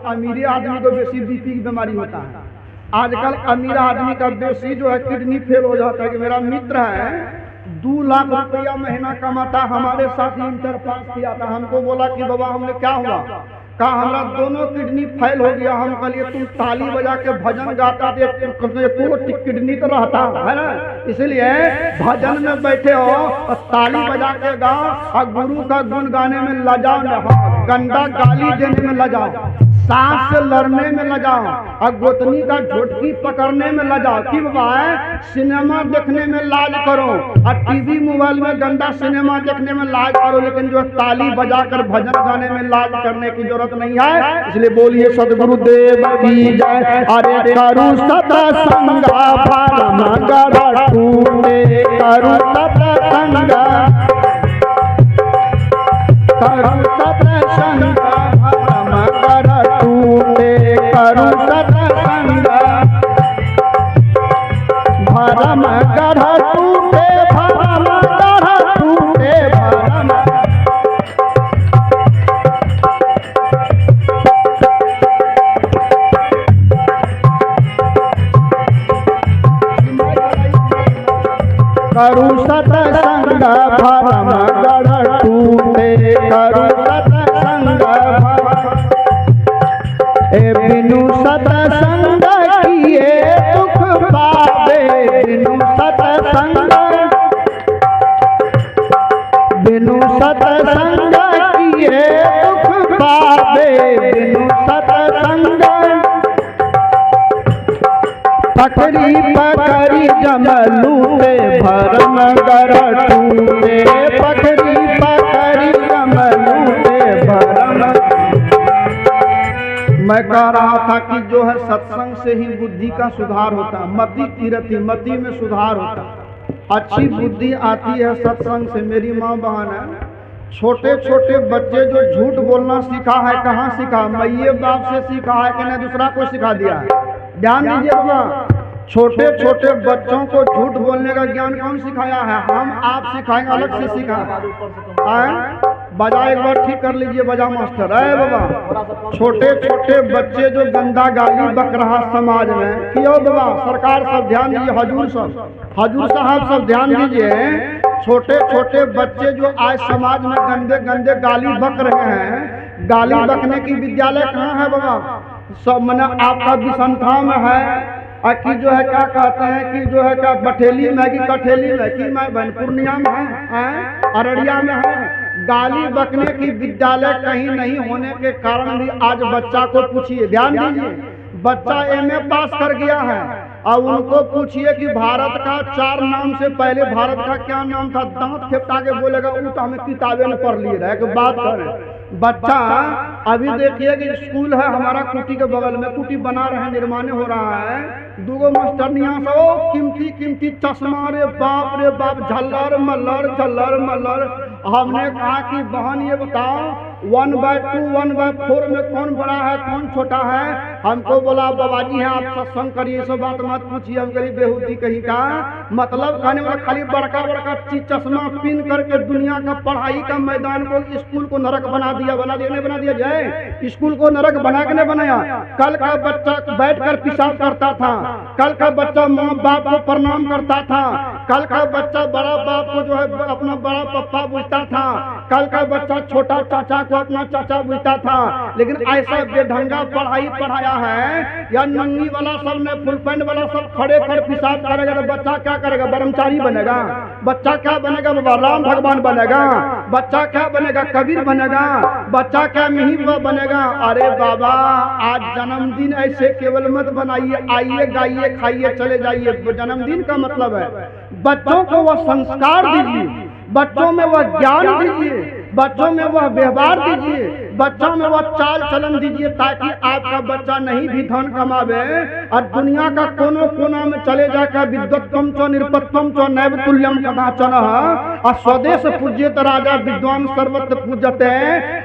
अमीर आदमी को बेसी बीपी की बीमारी होता है। आजकल अमीर आदमी का बेसी जो है किडनी फेल हो जाता है। कि मेरा मित्र है 2 लाख रुपया महीना कमाता, हमारे साथ ही इंटर पास किया था। हमको बोला कि बाबा हमने क्या हुआ, कहा हमारा दोनों किडनी फेल हो गया। हम कहलिए तुम ताली बजा के भजन गाता थे, किडनी तो रहता है ना, इसलिए भजन में बैठे हो तो ताली बजा के गाओ और गुरु का गुण गाने में लजाओ न, गंदा गाली देने में लजाओ, सांस से लड़ने में लजाओ और गोतनी का झोटकी पकड़ने में लजाओ। कि बाबा है सिनेमा देखने में लाज करो और टीवी मोबाइल में गंदा सिनेमा देखने में लाज करो, लेकिन जो ताली बजाकर भजन गाने में लाज करने की जरूरत नहीं है। इसलिए बोलिए सदगुरुदेव की जय। अरे करू सत्संगा भरम गढ़ टूटे, करू सत्संगा, करू सत्संगा भरम गढ़ टूटे, करू सत्संगा भरम गढ़ टूटे, भरम गढ़ टूटे, भरम। करू सत्संग भरम गढ़ टूटे, करू सत्संग बिनु सत्संग किए दुख पावे, बिनु सत्संग, बिनु सत्संग किए दुख पावे, बिनु सत्संग। पकड़ी पकड़ी जमलूटे भरम गढ़ टूटे, पकड़ी पकड़ी जमलूटे भरम। मैं कह रहा था कि जो है सत्संग से ही बुद्धि का सुधार होता है, मति कीरति, मति में सुधार होता है, अच्छी बुद्धि आती है सत्संग से। मेरी माँ बहन है, छोटे छोटे बच्चे जो झूठ बोलना सीखा है, कहाँ सीखा, मैये बाप से सीखा है कि नहीं दूसरा को सिखा दिया है। ध्यान दीजिए बाबा, छोटे छोटे बच्चों को झूठ बोलने का ज्ञान कौन सिखाया है? हम आप सिखाएंगे, अलग से सिखा है। बजा एक बार ठीक कर लीजिए, बजा मास्टर। अरे बाबा, छोटे छोटे बच्चे जो गंदा गाली बक रहा समाज में, क्यों बाबा सरकार सब ध्यान दीजिए, हजूर साहब सब ध्यान दीजिए। छोटे छोटे बच्चे जो आज समाज में गंदे गंदे गाली बक रहे हैं, गाली बकने की विद्यालय कहाँ है बाबा? सब मैंने आपका बिसंठा में है, कि जो है क्या कहते हैं कि जो है क्या बठेली में कि कठेली में कि मैं पूर्णिया में है, अररिया में है। गाली बकने की विद्यालय कहीं नहीं होने के कारण भी आज बच्चा को पूछिए, ध्यान दीजिए, बच्चा एमए पास कर गया है और उनको पूछिए कि भारत का 4 नाम से पहले भारत का क्या नाम था, दांत खेपटा के बोलेगा वो तो हमें किताबें में पढ़ लिए रहे। कि बात करें बच्चा, अभी देखिए कि स्कूल है हमारा कुटी के बगल में, कुटी बना रहे हैं, निर्माण हो रहा है। 2 मास्टरनियां से ओ कीमती कीमती चश्मा, रे बाप झल्लर मल्लर झल्लर मल्लर। हमने कहा कि बहन ये बताओ 1/2 1/4 में कौन बड़ा है कौन छोटा है? हमको बोला बाबाजी है आप सत्संग करिए, सब बात मत पूछिए। हम कहीं बेहूदी कहीं का मतलब कहने वाला खाली बड़का बड़का चीज चश्मा पिन करके दुनिया का पढ़ाई का मैदान को, स्कूल को नरक बना दिया नहीं बना दिया जाए? स्कूल को नरक बना के नहीं बनाया। कल का बच्चा बैठकर पेशाब करता था, कल का बच्चा माँ बाप को प्रणाम करता था, कल का बच्चा बड़ा बाप को जो है अपना बड़ा पप्पा पूछता था, कल का बच्चा छोटा चाचा को अपना चाचा पूछता था। लेकिन ऐसा बेढंगा पढ़ाई पढ़ाया है, या नंगी वाला सब ने फुल पैंट वाला सब खड़े खड़े पेशाब करेगा तो बच्चा क्या करेगा? ब्रह्मचारी बनेगा। बच्चा क्या बनेगा बाबा? राम भगवान बनेगा। बच्चा क्या बनेगा? कबीर बनेगा। बच्चा क्या मिहिर बनेगा? अरे बाबा, आज जन्मदिन ऐसे केवल मत बनाइए, आइए गाइए खाइए चले जाइए। जन्मदिन का मतलब है बच्चों को वह संस्कार दीजिए, बच्चों में वह ज्ञान दीजिए, बच्चों में वह व्यवहार दीजिए, बच्चों में वह चाल चलन दीजिए, ताकि आपका बच्चा नहीं भी धन कमावे और दुनिया का कोनो कोना में चले जाकर विद्वत्तम च निरपत्तम च नैव तुल्यम कदाचन और स्वदेश पूज्यत राजा विद्वान सर्वत्र पूजते।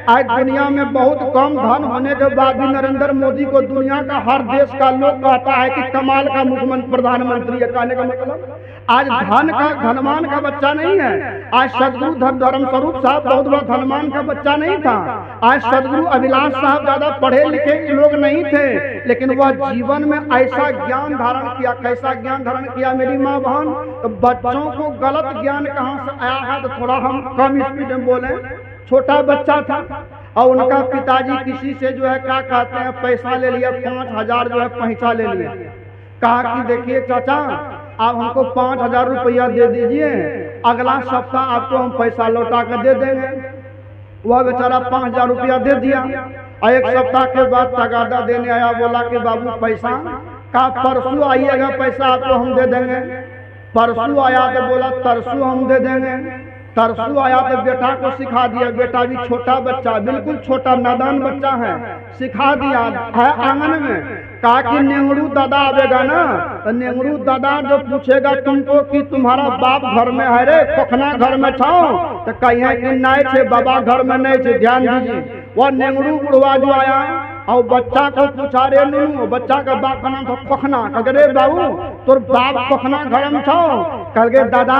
आज दुनिया में बहुत कम धन होने के बाद भी नरेंद्र मोदी को दुनिया का हर देश का लोग कहता है कि कमाल का मुख्यमंत्री प्रधानमंत्री है। कहने का मतलब आज धन का धनवान का बच्चा नहीं है। आज सदगुरु धर्म स्वरूप साहब बहुत बड़ा धनवान का बच्चा नहीं था। आज आज सदगुरु अभिलाष साहब ज्यादा पढ़े लिखे लोग नहीं थे, लेकिन वह जीवन में ऐसा ज्ञान धारण किया। कैसा ज्ञान धारण किया मेरी माँ बहन? तो बच्चों को गलत ज्ञान कहाँ से आया है, तो थोड़ा हम कम स्पीड में बोले। छोटा बच्चा था और उनका पिताजी किसी से जो है क्या कहते हैं पैसा ले लिया, 5,000 जो है पैसा ले लिया। कहा कि देखिए चाचा, आप हमको 5,000 रुपया दे दीजिए, अगला सप्ताह आपको हम पैसा लौटा कर दे देंगे। वह बेचारा 5,000 रुपया दे दिया और एक सप्ताह के बाद तगादा देने आया, बोला कि बाबू पैसा का परसों आइएगा, पैसा आपको हम दे देंगे। परसों आया तो बोला तरसों हम दे देंगे। तरसों आया तो बेटा को सिखा दिया, बेटा भी छोटा बच्चा, बिल्कुल छोटा नादान बच्चा है, सिखा दिया है आंगन में। कहा कि नेंगड़ू दादा आवेगा ना, तो नेंगड़ू दादा जो पूछेगा तुमको कि तुम्हारा बाप घर में है रे, पखना घर में छो, तो कहिए कि नहीं छे बाबा घर में नहीं छे, ध्यान दीजिए। वह नेंगड़ू बुढ़वा जो आया और बच्चा को पूछा रे नू, बच्चा का बाप का नाम था पखना। कह रे बाबू तोर बाप पखना घर में छो? कह गे दादा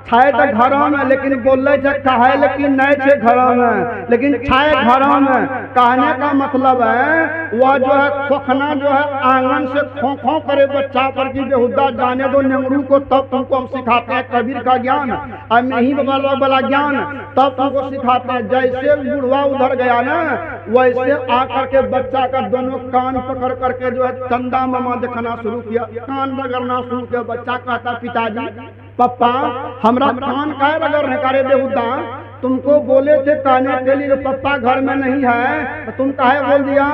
छाए तो घर में, लेकिन बोले कहे लेकिन नहीं छे घर में, लेकिन छाए घर में। कहने का मतलब है वह जो है पखना जो है आंगन से खो खो करे बच्चा पर कि बेहुदा जाने दो नेंगड़ू को, तब तुमको हम सिखाते हैं कबीर का ज्ञान और नहीं बाबा वाला ज्ञान, तब तुमको सिखाते हैं। जैसे बुढ़वा उधर गया ना, वैसे आकर के बच्चा का दोनों कान पकड़ करके जो है चंदा मामा दिखाना शुरू किया, कान रगड़ना शुरू किया। बच्चा कहता पिताजी पप्पा हमरा कान का रगड़ करे बेहुदा, तुमको बोले थे कहने के लिए पप्पा घर में नहीं है, तो तुम काहे बोल दिया?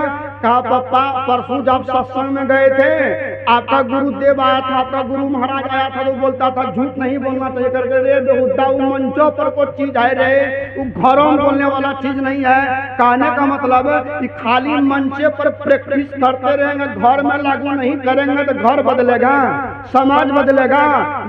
कहा पप्पा परसों जब सत्संग में गए थे आपका गुरुदेव आया था, आपका गुरु महाराज आया था, तो बोलता था झूठ नहीं बोलना चाहिए करके। रे बेहुदा वो मंचों पर कोई चीज है रे, वो घरों में बोलने वाला चीज नहीं है। कहने का मतलब कि खाली मंचे पर प्रैक्टिस करते रहेंगे, घर में लागू नहीं करेंगे तो घर बदलेगा, समाज बदलेगा,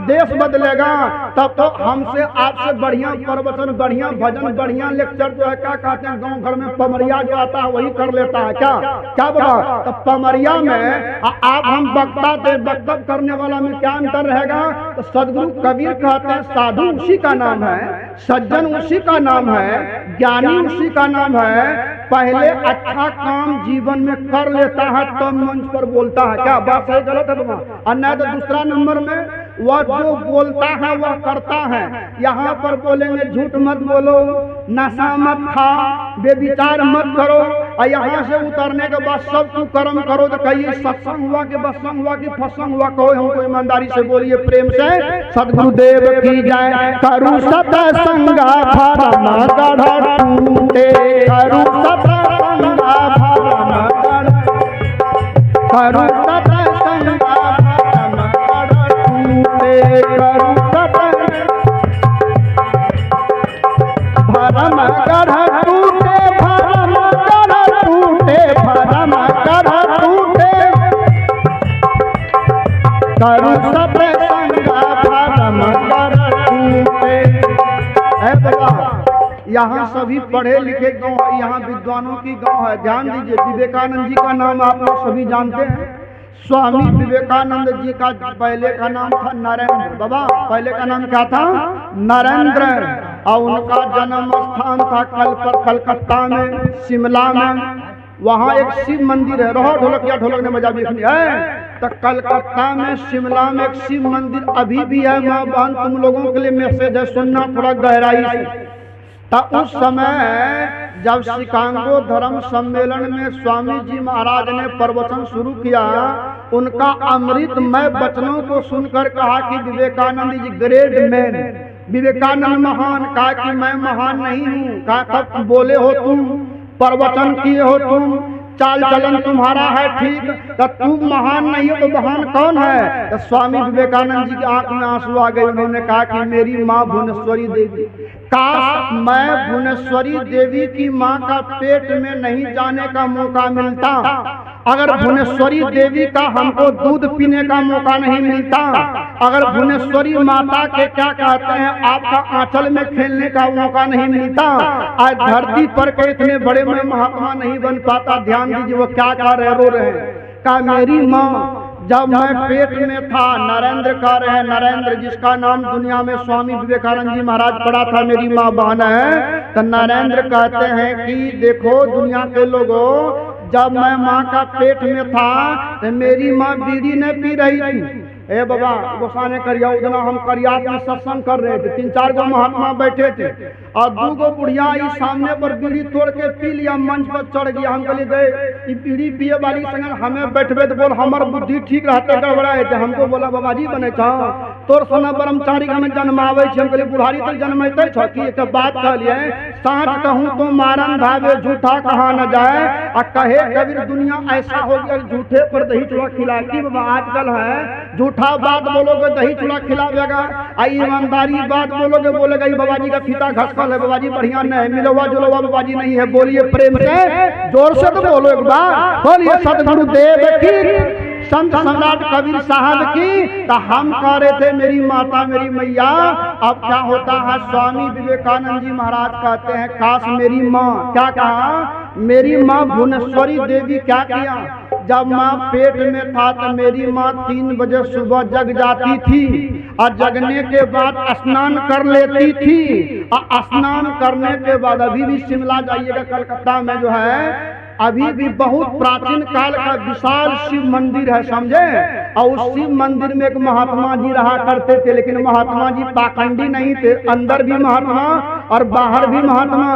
देश बदलेगा। तब तो हमसे आपसे बढ़िया प्रवचन, बढ़िया भजन, बढ़िया लेक्चर जो है क्या कहते हैं गांव घर में पमरिया जो आता है वही कर लेता है। क्या बाबा? तो पमरिया में आप हम वक्ता थे, वक्तव्य करने वाला में क्या अंतर रहेगा? तो सदगुरु कबीर कहते हैं साधु उसी का नाम है, सज्जन उसी का नाम है, ज्ञानी उसी का नाम है। पहले अच्छा काम जीवन में कर लेता है तब मंच पर बोलता है। क्या बात है गलत है बाबा? और नहीं तो दूसरा नंबर में वह जो बोलता है वह करता है। यहाँ पर बोलेंगे झूठ मत बोलो, नशा मत खा, बेविचार मत करो, और यहाँ से उतरने के बाद सब तू कर्म करो। तो कहिए सत्संग हुआ कि बत्संग हुआ कि फत्संग हुआ? कहो हमको ईमानदारी से बोलिए, प्रेम से। सदगुरुदेव की जय। करू सत्संगा भरमा गढ़ टूटे, करू सत्संगा भरमा गढ़, करू सत्संगा भरमा गढ़ टूटे, करू सत्संग भरम गढ़ टूटे, भरम गढ़ टूटे, भरम गढ़ टूटे, करू सत्संगा भरम गढ़ टूटे। यहाँ सभी पढ़े लिखे गांव है, यहाँ विद्वानों की गांव है। ध्यान दीजिए, विवेकानंद जी का नाम आप लोग सभी जानते हैं। स्वामी विवेकानंद जी का पहले का नाम था नरेंद्र। बाबा पहले का नाम क्या था? नरेंद्र। और उनका जन्म स्थान था कलकत्ता में, शिमला में। वहाँ एक शिव मंदिर है। रहो ढोलक या ढोलक ने मजा भी सुनी है। तो कलकत्ता में, शिमला में एक शिव मंदिर अभी भी है। माँ बहन तुम लोगों के लिए मैसेज है, सुनना थोड़ा गहराई से। तो उस समय जब शिकागो धर्म सम्मेलन में स्वामी जी महाराज ने प्रवचन शुरू किया, उनका अमृतमय वचनों को सुनकर कहा कि विवेकानंद जी ग्रेट मैन, विवेकानंद महान। कहा कि मैं महान नहीं हूँ। कहा कब बोले हो तुम, प्रवचन किए हो तुम, चाल चलन तुम्हारा है ठीक, तो तुम महान नहीं हो तो महान कौन है? तो स्वामी विवेकानंद जी की आंख में आंसू आ गए। उन्होंने कहा कि मेरी माँ भुवनेश्वरी देवी, काश मैं भुवनेश्वरी देवी की माँ का पेट में नहीं जाने का मौका मिलता, अगर भुवनेश्वरी देवी का हमको दूध पीने का मौका नहीं मिलता, अगर भुवनेश्वरी माता के क्या कहते हैं आपका आंचल में खेलने का मौका नहीं मिलता, आज धरती पर के इतने बड़े में महात्मा नहीं बन पाता। ध्यान दीजिए वो क्या कह रहे, रो रहे हैं। कहा मेरी माँ जब मैं पेट में था, नरेंद्र कह रहे हैं, नरेंद्र जिसका नाम दुनिया में स्वामी विवेकानंद जी महाराज पढ़ा था, मेरी माँ बहन है, तो नरेंद्र कहते हैं कि देखो दुनिया के लोगों, जब मैं माँ का पेट में था तो मेरी माँ बीड़ी नहीं पी रही थी। ए बाबा गोसाने करिया उतना हम करियात में सत्संग कर रहे थे, 3-4 गो महात्मा बैठे थे और 2 गो बुढ़िया इस सामने पर बीड़ी तोड़ के पी लिया, मंच पर चढ़ गया। हम कहले गए बीड़ी पिए वाली संग हमें बैठबे तो बोल हमार बुद्धि ठीक रहते गड़बड़ाए थे। हमको बोला बाबा जी बने छो तोर सोना ब्रह्मचारी हमें जन्मावे छे। हम कहले बुढ़ारी तक जन्मते छ कि एक बात कहलिए, साँच कहूँ तो मारन धावे झूठा कहा न जाए, और कहे कबीर दुनिया ऐसा हो गया झूठे पर दही चूड़ा खिला की। बाबा आजकल है झूठा बात बोलोगे दही चूड़ा खिलावेगा, आई ईमानदारी बात बोलोगे बोलेगा बाबा जी का फीता घसकल है, बाबा जी बढ़िया नहीं मिलवा जुलवा बाबा जी नहीं है। बोलिए प्रेम से जोर से तो बोलो एक बार, बोलिए सदगुरुदेव की, संत सम्राट कबीर साहब की। तो हम कह रहे थे मेरी माता मेरी मैया, अब क्या होता है, स्वामी विवेकानंद जी महाराज कहते हैं काश मेरी माँ, क्या कहा, मेरी माँ भुवनेश्वरी देवी क्या किया, जब माँ पेट में था तो मेरी माँ 3 बजे सुबह जग जाती थी और जगने के बाद स्नान कर लेती थी, और स्नान करने के बाद अभी भी शिमला जाइएगा कलकत्ता में जो है अभी भी बहुत प्राचीन काल का विशाल शिव मंदिर है, समझे। और उस शिव मंदिर में एक महात्मा जी रहा करते थे, लेकिन महात्मा जी पाखंडी नहीं थे, अंदर भी महात्मा और बाहर भी महात्मा।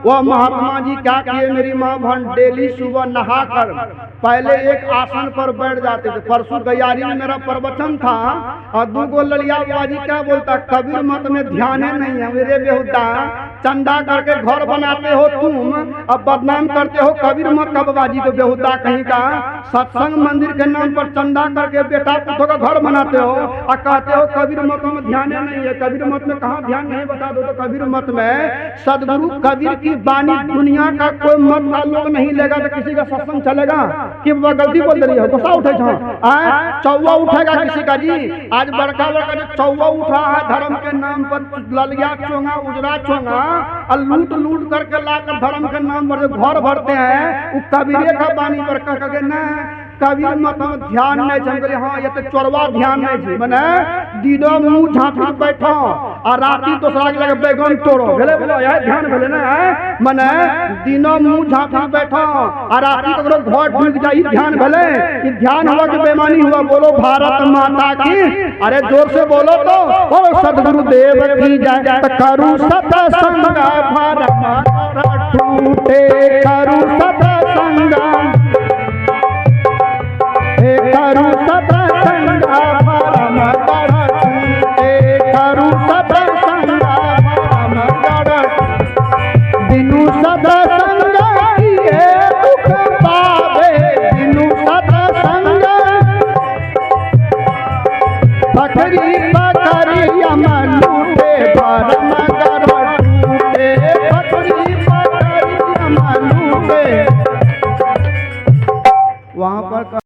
वह महात्मा जी क्या किए, मेरी माँ बहन डेली सुबह नहाकर पहले एक आसन पर बैठ जाते थे। परसों गयारी में मेरा प्रवचन था और 2 गो ललिया बाजी क्या बोलता, कबीर मत में ध्यान नहीं है, मेरे बेहुदा चंदा करके घर बनाते हो तुम, अब बदनाम करते हो कबीर मत का बाबाजी को बेहुदा कहीं का। सत्संग मंदिर के नाम पर चंदा करके बेटा पुतों का घर बनाते हो और कहते हो कबीर मत में ध्यान नहीं है। कबीर मत में कहाँ ध्यान नहीं बता दो तो कबीर मत में सदगुरु कबीर की बानी दुनिया का कोई मत का लोग नहीं लेगा तो किसी का सत्संग चलेगा कि वह गलती बोल रही है, गुस्सा उठे चौवा उठेगा किसी का जी। आज बड़का बड़का जो चौवा उठा है धर्म के नाम पर, ललिया चोंगा उजरा चोंगा और लूट लूट करके लाकर धर्म के नाम पर जो घर भरते हैं, वो कबीरे का बानी पर कह के ना कबीर मत में ध्यान नहीं चाहिए। हाँ ये तो चोरवा ध्यान नहीं चाहिए, मने दिनों मुंह झाँपी बैठो और राती दूसरा के लगे बैगन तोड़ो, भेले बोलो यह ध्यान भेले ना, मने दिनों मुंह झाँपी बैठो और राती ककरो घर डूब जाई, ध्यान भेले कि ध्यान हुआ कि बेमानी हुआ। बोलो भारत माता की, अरे जोर से बोलो तो बोलो सदगुरुदेव की जय। करू सत्संग भारत माता टूटे, करू सत्संग, करू सत्संग परम गढ़ टूटे, करू सत्संग परम गढ़, बिनु सत्संग किए दुख पावे, बिनु सत्संग पकड़ी पकड़ी अमन लूटे, परम गढ़ टूटे, पकड़ी पकड़ी अमन लूटे। वहाँ पर